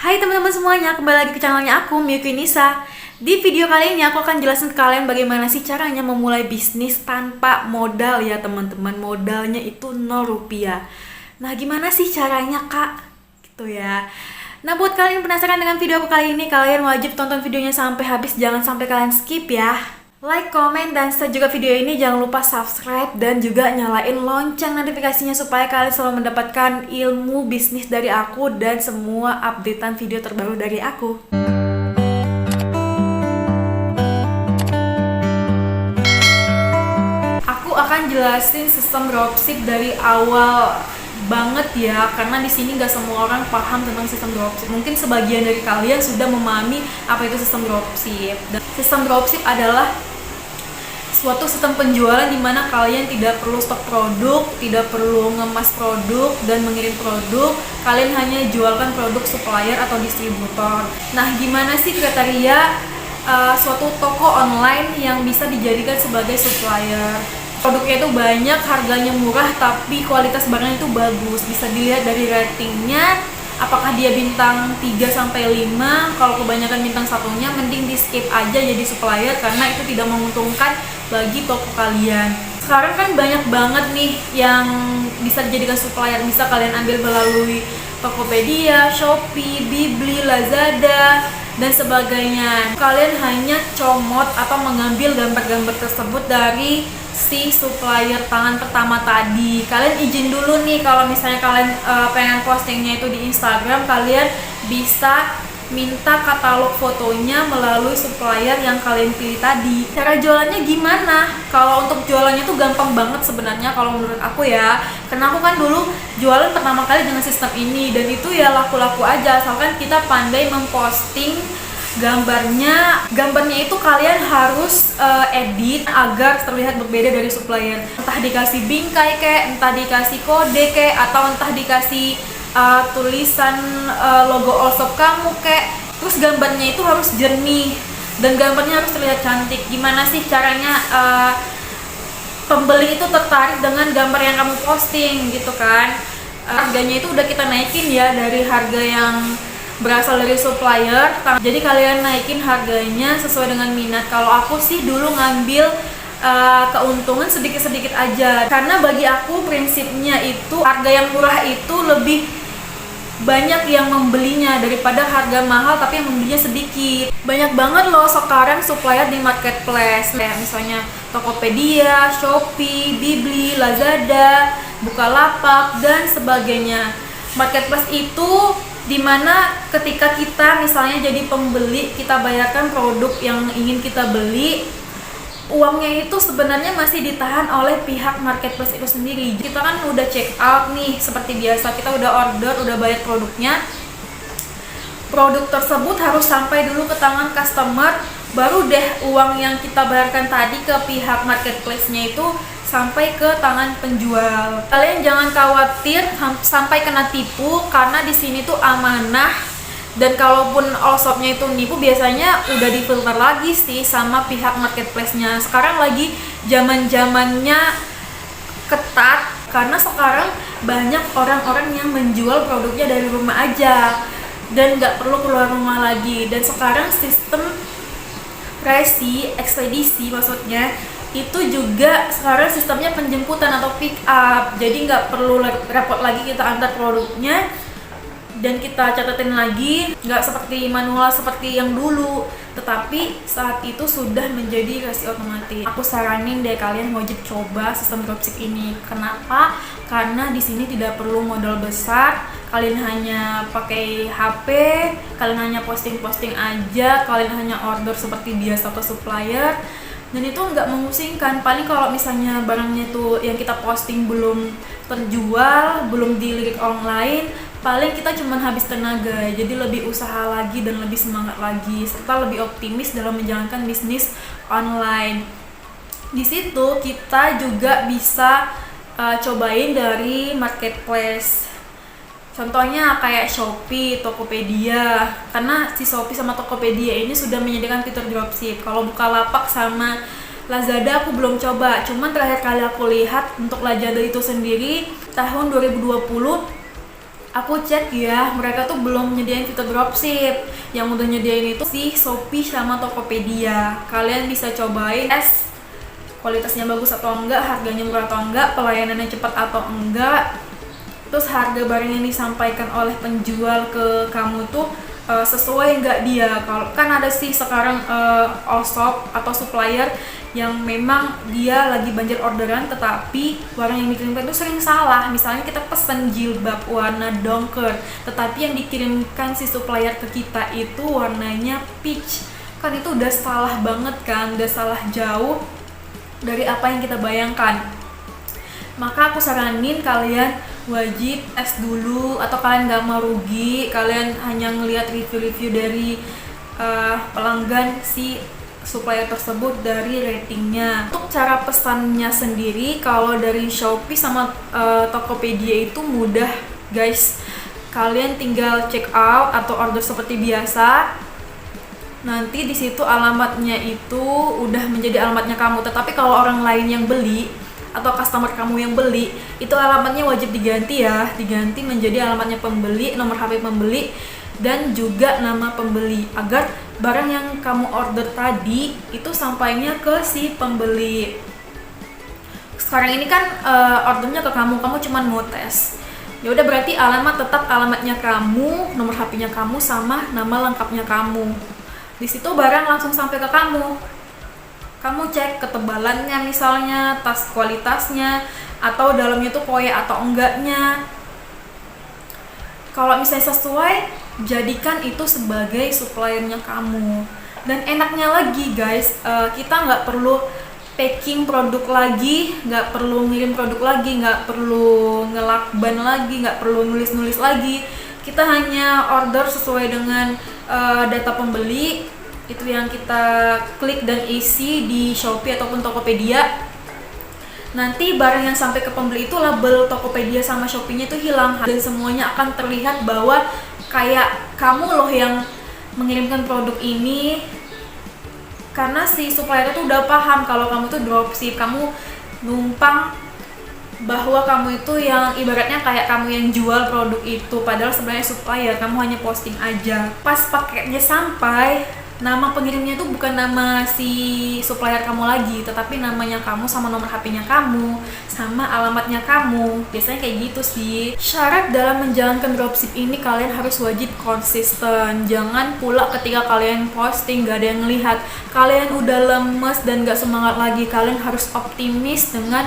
Hai teman-teman semuanya, kembali lagi ke channelnya aku, Miyuki Nisa. Di video kali ini aku akan jelasin ke kalian bagaimana sih caranya memulai bisnis tanpa modal ya teman-teman. Modalnya itu 0 rupiah. Nah gimana sih caranya kak? Gitu ya. Nah buat kalian yang penasaran dengan video aku kali ini, kalian wajib tonton videonya sampai habis, jangan sampai kalian skip ya. Like, komen, dan share juga video ini. Jangan lupa subscribe dan juga nyalain lonceng notifikasinya supaya kalian selalu mendapatkan ilmu bisnis dari aku dan semua updatean video terbaru dari aku. Aku akan jelasin sistem dropship dari awal banget ya, karena di sini nggak semua orang paham tentang sistem dropship. Mungkin sebagian dari kalian sudah memahami apa itu sistem dropship. Dan sistem dropship adalah suatu sistem penjualan di mana kalian tidak perlu stok produk, tidak perlu ngemas produk dan mengirim produk. Kalian hanya jualkan produk supplier atau distributor. Nah, gimana sih kriteria suatu toko online yang bisa dijadikan sebagai supplier? Produknya itu banyak, harganya murah, tapi kualitas barangnya itu bagus. Bisa dilihat dari ratingnya, apakah dia bintang 3-5. Kalau kebanyakan bintang satunya, mending di skip aja jadi supplier karena itu tidak menguntungkan bagi toko kalian. Sekarang kan banyak banget nih yang bisa dijadikan supplier. Bisa kalian ambil melalui Tokopedia, Shopee, Bibli, Lazada, dan sebagainya. Kalian hanya comot atau mengambil gambar-gambar tersebut dari si supplier tangan pertama tadi. Kalian izin dulu nih, kalau misalnya kalian pengen postingnya itu di Instagram, kalian bisa minta katalog fotonya melalui supplier yang kalian pilih tadi. Cara jualannya gimana? Kalau untuk jualannya tuh gampang banget sebenarnya kalau menurut aku ya. Karena aku kan dulu jualan pertama kali dengan sistem ini, dan itu ya laku-laku aja asalkan kita pandai memposting gambarnya itu kalian harus edit agar terlihat berbeda dari supplier. Entah dikasih bingkai kek, entah dikasih kode kek, atau entah dikasih tulisan logo all shop kamu kek. Terus gambarnya itu harus jernih dan gambarnya harus terlihat cantik. Gimana sih caranya pembeli itu tertarik dengan gambar yang kamu posting gitu kan? Harganya itu udah kita naikin ya dari harga yang berasal dari supplier, jadi kalian naikin harganya sesuai dengan minat. Kalau aku sih dulu ngambil keuntungan sedikit-sedikit aja, karena bagi aku prinsipnya itu harga yang murah itu lebih banyak yang membelinya daripada harga mahal tapi yang membelinya sedikit. Banyak banget loh sekarang supplier di marketplace, kayak misalnya Tokopedia, Shopee, Bibli, Lazada, Bukalapak, dan sebagainya. Marketplace itu dimana ketika kita misalnya jadi pembeli, kita bayarkan produk yang ingin kita beli, uangnya itu sebenarnya masih ditahan oleh pihak marketplace itu sendiri. Kita kan udah check out nih, seperti biasa kita udah order, udah bayar produknya. Produk tersebut harus sampai dulu ke tangan customer, baru deh uang yang kita bayarkan tadi ke pihak marketplace-nya itu sampai ke tangan penjual. Kalian jangan khawatir sampai kena tipu, karena di sini tuh amanah. Dan kalaupun all shop-nya itu nipu, biasanya udah difilter lagi sih sama pihak marketplace-nya. Sekarang lagi zaman-zamannya ketat, karena sekarang banyak orang-orang yang menjual produknya dari rumah aja dan nggak perlu keluar rumah lagi. Dan sekarang sistem ekspedisi maksudnya itu juga sekarang sistemnya penjemputan atau pick up, jadi nggak perlu repot lagi kita antar produknya dan kita catatin lagi, nggak seperti manual seperti yang dulu, tetapi saat itu sudah menjadi resi otomatis. Aku saranin deh kalian wajib coba sistem dropship ini. Kenapa? Karena di sini tidak perlu modal besar, kalian hanya pakai HP, kalian hanya posting-posting aja, kalian hanya order seperti biasa ke supplier. Dan itu nggak memusingkan. Paling kalau misalnya barangnya tuh yang kita posting belum terjual, belum dilirik online, paling kita cuma habis tenaga. Jadi lebih usaha lagi dan lebih semangat lagi, serta lebih optimis dalam menjalankan bisnis online. Di situ kita juga bisa cobain dari marketplace. Contohnya kayak Shopee, Tokopedia, karena si Shopee sama Tokopedia ini sudah menyediakan fitur dropship. Kalau Bukalapak sama Lazada aku belum coba, cuman terakhir kali aku lihat untuk Lazada itu sendiri tahun 2020 Aku cek ya, mereka tuh belum nyediain fitur dropship. Yang udah nyediain itu si Shopee sama Tokopedia. Kalian bisa cobain tes kualitasnya bagus atau enggak, harganya murah atau enggak, pelayanannya cepat atau enggak, terus harga barang yang disampaikan oleh penjual ke kamu tuh sesuai nggak dia. Kalau kan ada sih sekarang all shop atau supplier yang memang dia lagi banjir orderan, tetapi barang yang dikirimkan itu sering salah. Misalnya kita pesen jilbab warna dongker, tetapi yang dikirimkan si supplier ke kita itu warnanya peach. Kan itu udah salah banget kan, udah salah jauh dari apa yang kita bayangkan. Maka aku saranin kalian wajib tes dulu, atau kalian gak mau rugi, kalian hanya ngelihat review-review dari pelanggan si supplier tersebut dari ratingnya. Untuk cara pesannya sendiri, kalau dari Shopee sama Tokopedia itu mudah guys. Kalian tinggal check out atau order seperti biasa. Nanti di situ alamatnya itu udah menjadi alamatnya kamu. Tetapi kalau orang lain yang beli atau customer kamu yang beli, itu alamatnya wajib diganti ya, diganti menjadi alamatnya pembeli, nomor HP pembeli, dan juga nama pembeli, agar barang yang kamu order tadi itu sampainya ke si pembeli. Sekarang ini kan ordernya ke kamu cuma mau tes. Ya udah, berarti alamat tetap alamatnya kamu, nomor HP-nya kamu, sama nama lengkapnya kamu. Di situ barang langsung sampai ke kamu. Kamu cek ketebalannya, misalnya tas kualitasnya, atau dalamnya tuh koyak atau enggaknya. Kalau misalnya sesuai, jadikan itu sebagai suppliernya kamu. Dan enaknya lagi guys, kita nggak perlu packing produk lagi, nggak perlu ngirim produk lagi, nggak perlu ngelakban lagi, nggak perlu nulis-nulis lagi. Kita hanya order sesuai dengan data pembeli, itu yang kita klik dan isi di Shopee ataupun Tokopedia. Nanti barang yang sampai ke pembeli itu label Tokopedia sama Shopee-nya itu hilang, dan semuanya akan terlihat bahwa kayak kamu loh yang mengirimkan produk ini. Karena si supplier itu udah paham kalau kamu tuh dropship, kamu numpang bahwa kamu itu yang ibaratnya kayak kamu yang jual produk itu, padahal sebenarnya supplier, kamu hanya posting aja. Pas paketnya sampai, nama pengirimnya itu bukan nama si supplier kamu lagi, tetapi namanya kamu sama nomor HP-nya kamu sama alamatnya kamu. Biasanya kayak gitu sih. Syarat dalam menjalankan dropship ini, kalian harus wajib konsisten. Jangan pula ketika kalian posting gak ada yang ngelihat, kalian udah lemes dan gak semangat lagi. Kalian harus optimis dengan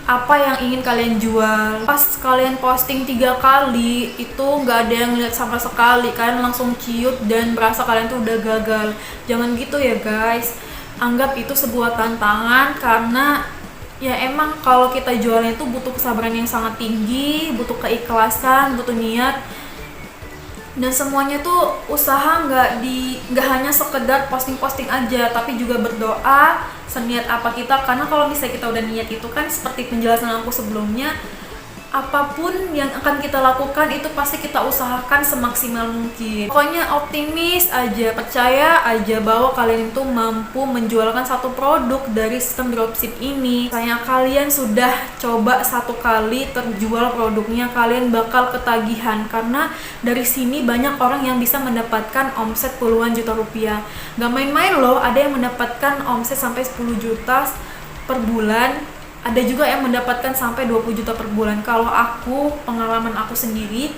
apa yang ingin kalian jual. Pas kalian posting 3 kali itu nggak ada yang lihat sama sekali, kalian langsung ciut dan berasa kalian tuh udah gagal. Jangan gitu ya guys, anggap itu sebuah tantangan, karena ya emang kalau kita jualnya itu butuh kesabaran yang sangat tinggi, butuh keikhlasan, butuh niat. Dan semuanya tuh usaha nggak hanya sekedar posting-posting aja, tapi juga berdoa seniat apa kita. Karena kalau misalnya kita udah niat, itu kan seperti penjelasan aku sebelumnya, apapun yang akan kita lakukan itu pasti kita usahakan semaksimal mungkin. Pokoknya optimis aja, percaya aja bahwa kalian itu mampu menjualkan satu produk dari sistem dropship ini. Misalnya kalian sudah coba 1 kali terjual produknya, kalian bakal ketagihan, karena dari sini banyak orang yang bisa mendapatkan omset puluhan juta rupiah. Gak main-main loh, ada yang mendapatkan omset sampai 10 juta per bulan, ada juga yang mendapatkan sampai 20 juta per bulan. Kalau aku, pengalaman aku sendiri,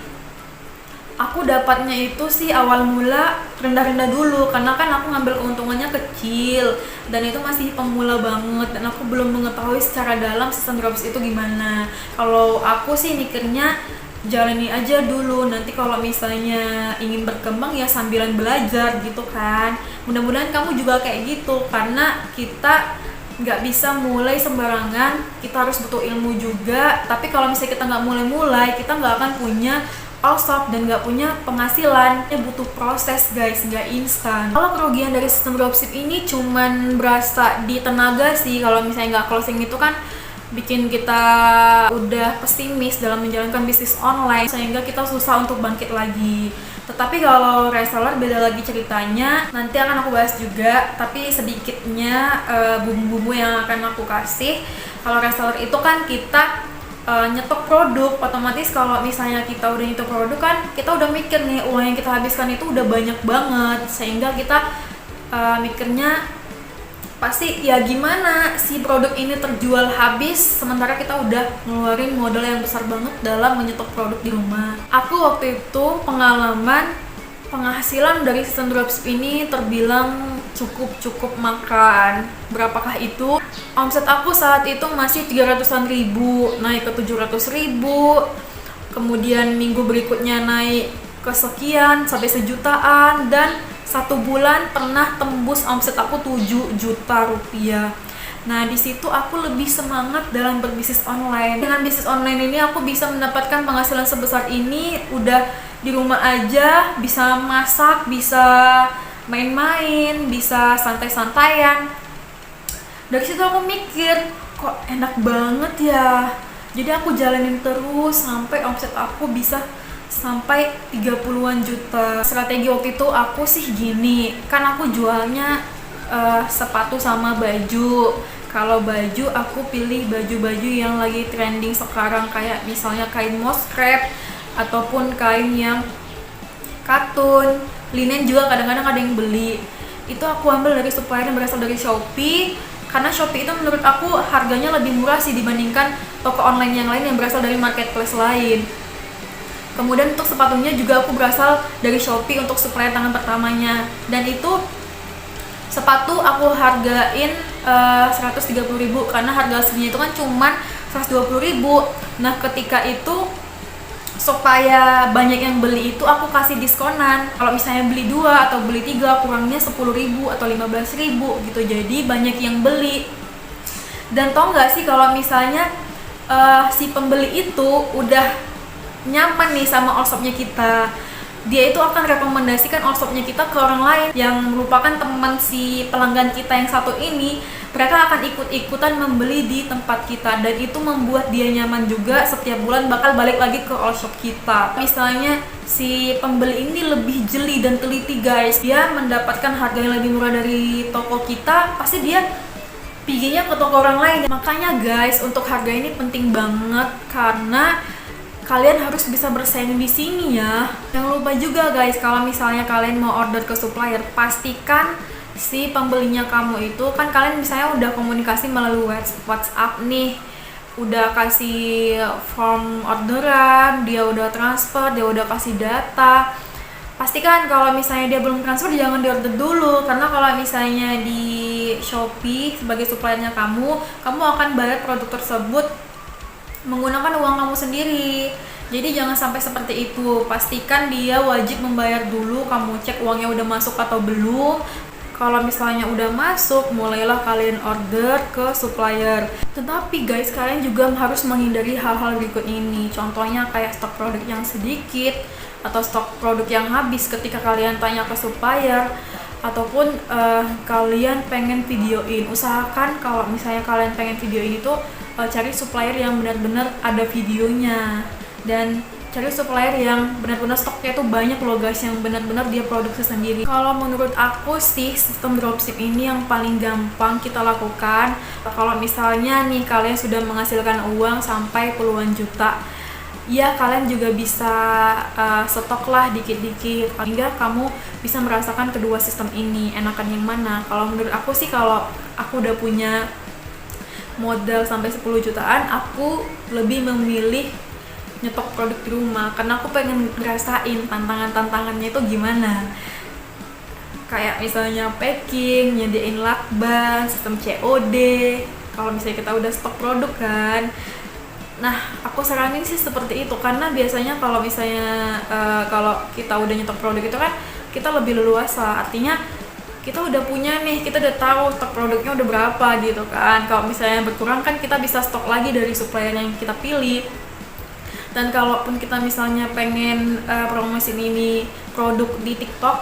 aku dapatnya itu sih awal mula rendah-rendah dulu, karena kan aku ngambil keuntungannya kecil dan itu masih pemula banget, dan aku belum mengetahui secara dalam sistem dropship itu gimana. Kalau aku sih mikirnya jalani aja dulu, nanti kalau misalnya ingin berkembang ya sambilan belajar gitu kan. Mudah-mudahan kamu juga kayak gitu, karena kita nggak bisa mulai sembarangan, kita harus butuh ilmu juga. Tapi kalau misalnya kita nggak mulai-mulai, kita nggak akan punya all shop dan nggak punya penghasilan. Ya butuh proses guys, nggak instan. Kalau kerugian dari sistem dropship ini cuman berasa di tenaga sih. Kalau misalnya nggak closing itu kan bikin kita udah pesimis dalam menjalankan bisnis online, sehingga kita susah untuk bangkit lagi. Tetapi kalau reseller beda lagi ceritanya, nanti akan aku bahas juga, tapi sedikitnya bumbu-bumbu yang akan aku kasih. Kalau reseller itu kan kita nyetok produk, otomatis kalau misalnya kita udah nyetok produk kan kita udah mikir nih uang yang kita habiskan itu udah banyak banget, sehingga kita mikirnya pasti ya gimana si produk ini terjual habis sementara kita udah ngeluarin modal yang besar banget dalam menyetok produk di rumah. Aku waktu itu pengalaman penghasilan dari sistem dropship ini terbilang cukup makan. Berapakah itu? Omset aku saat itu masih 300-an ribu, naik ke 700 ribu, kemudian minggu berikutnya naik ke sekian sampai sejutaan, dan satu bulan pernah tembus omset aku 7 juta rupiah. Nah, di situ aku lebih semangat dalam berbisnis online. Dengan bisnis online ini aku bisa mendapatkan penghasilan sebesar ini, udah di rumah aja, bisa masak, bisa main-main, bisa santai-santaian. Dari situ aku mikir, kok enak banget ya. Jadi aku jalanin terus sampai omset aku bisa sampai 30-an juta. Strategi waktu itu aku sih gini, kan aku jualnya sepatu sama baju. Kalau baju aku pilih baju-baju yang lagi trending sekarang, kayak misalnya kain moss crepe ataupun kain yang katun. Linen juga kadang-kadang ada yang beli. Itu aku ambil dari supplier yang berasal dari Shopee, karena Shopee itu menurut aku harganya lebih murah sih dibandingkan toko online yang lain yang berasal dari marketplace lain. Kemudian untuk sepatunya juga aku berasal dari Shopee untuk supplier tangan pertamanya, dan itu sepatu aku hargain 130.000 karena harga aslinya itu kan cuman 120.000. Nah, ketika itu supaya banyak yang beli itu aku kasih diskonan. Kalau misalnya beli 2 atau beli 3 kurangnya 10.000 atau 15.000 gitu. Jadi banyak yang beli. Dan tau nggak sih kalau misalnya si pembeli itu udah nyaman nih sama all-shopnya kita, dia itu akan rekomendasikan all-shopnya kita ke orang lain yang merupakan teman si pelanggan kita yang satu ini. Mereka akan ikut-ikutan membeli di tempat kita, dan itu membuat dia nyaman juga, setiap bulan bakal balik lagi ke all-shop kita. Misalnya si pembeli ini lebih jeli dan teliti guys, dia mendapatkan harga yang lebih murah dari toko kita, pasti dia perginya ke toko orang lain. Makanya guys, untuk harga ini penting banget karena kalian harus bisa bersaing di sini ya. Jangan lupa juga guys, kalau misalnya kalian mau order ke supplier, pastikan si pembelinya kamu itu kan kalian misalnya udah komunikasi melalui WhatsApp nih, udah kasih form orderan, dia udah transfer, dia udah kasih data. Pastikan kalau misalnya dia belum transfer jangan diorder dulu, karena kalau misalnya di Shopee sebagai suppliernya kamu akan bayar produk tersebut menggunakan uang kamu sendiri. Jadi jangan sampai seperti itu. Pastikan dia wajib membayar dulu, kamu cek uangnya udah masuk atau belum. Kalau misalnya udah masuk, mulailah kalian order ke supplier. Tetapi guys, kalian juga harus menghindari hal-hal berikut ini. Contohnya kayak stok produk yang sedikit atau stok produk yang habis ketika kalian tanya ke supplier, ataupun kalian pengen videoin. Usahakan kalau misalnya kalian pengen videoin itu cari supplier yang benar-benar ada videonya, dan cari supplier yang benar-benar stoknya itu banyak loh guys, yang benar-benar dia produksi sendiri. Kalau menurut aku sih sistem dropship ini yang paling gampang kita lakukan. Kalau misalnya nih kalian sudah menghasilkan uang sampai puluhan juta, ya kalian juga bisa stok lah dikit-dikit hingga kamu bisa merasakan kedua sistem ini enakan yang mana. Kalau menurut aku sih, kalau aku udah punya modal sampai 10 jutaan, aku lebih memilih nyetok produk di rumah karena aku pengen ngerasain tantangannya itu gimana. Kayak misalnya packing, nyediain lakban, sistem COD. Kalau misalnya kita udah stok produk kan. Nah, aku saranin sih seperti itu, karena biasanya kalau misalnya kalau kita udah nyetok produk itu kan kita lebih leluasa, artinya kita udah punya nih, kita udah tahu stok produknya udah berapa gitu kan. Kalau misalnya berkurang kan kita bisa stok lagi dari supplier yang kita pilih. Dan kalaupun kita misalnya pengen promosiin ini produk di TikTok,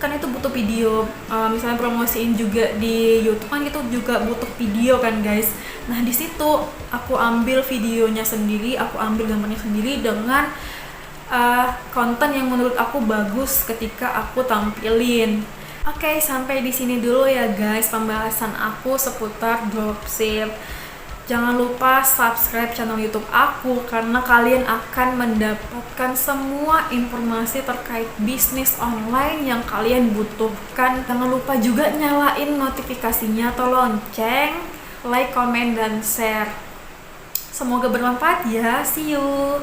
kan itu butuh video. Misalnya promosiin juga di YouTube kan itu juga butuh video kan guys. Nah, di situ aku ambil videonya sendiri, aku ambil gambarnya sendiri dengan konten yang menurut aku bagus ketika aku tampilin. Oke, sampai di sini dulu ya guys pembahasan aku seputar dropship. Jangan lupa subscribe channel YouTube aku karena kalian akan mendapatkan semua informasi terkait bisnis online yang kalian butuhkan. Jangan lupa juga nyalain notifikasinya atau lonceng, like, comment, dan share. Semoga bermanfaat ya. See you.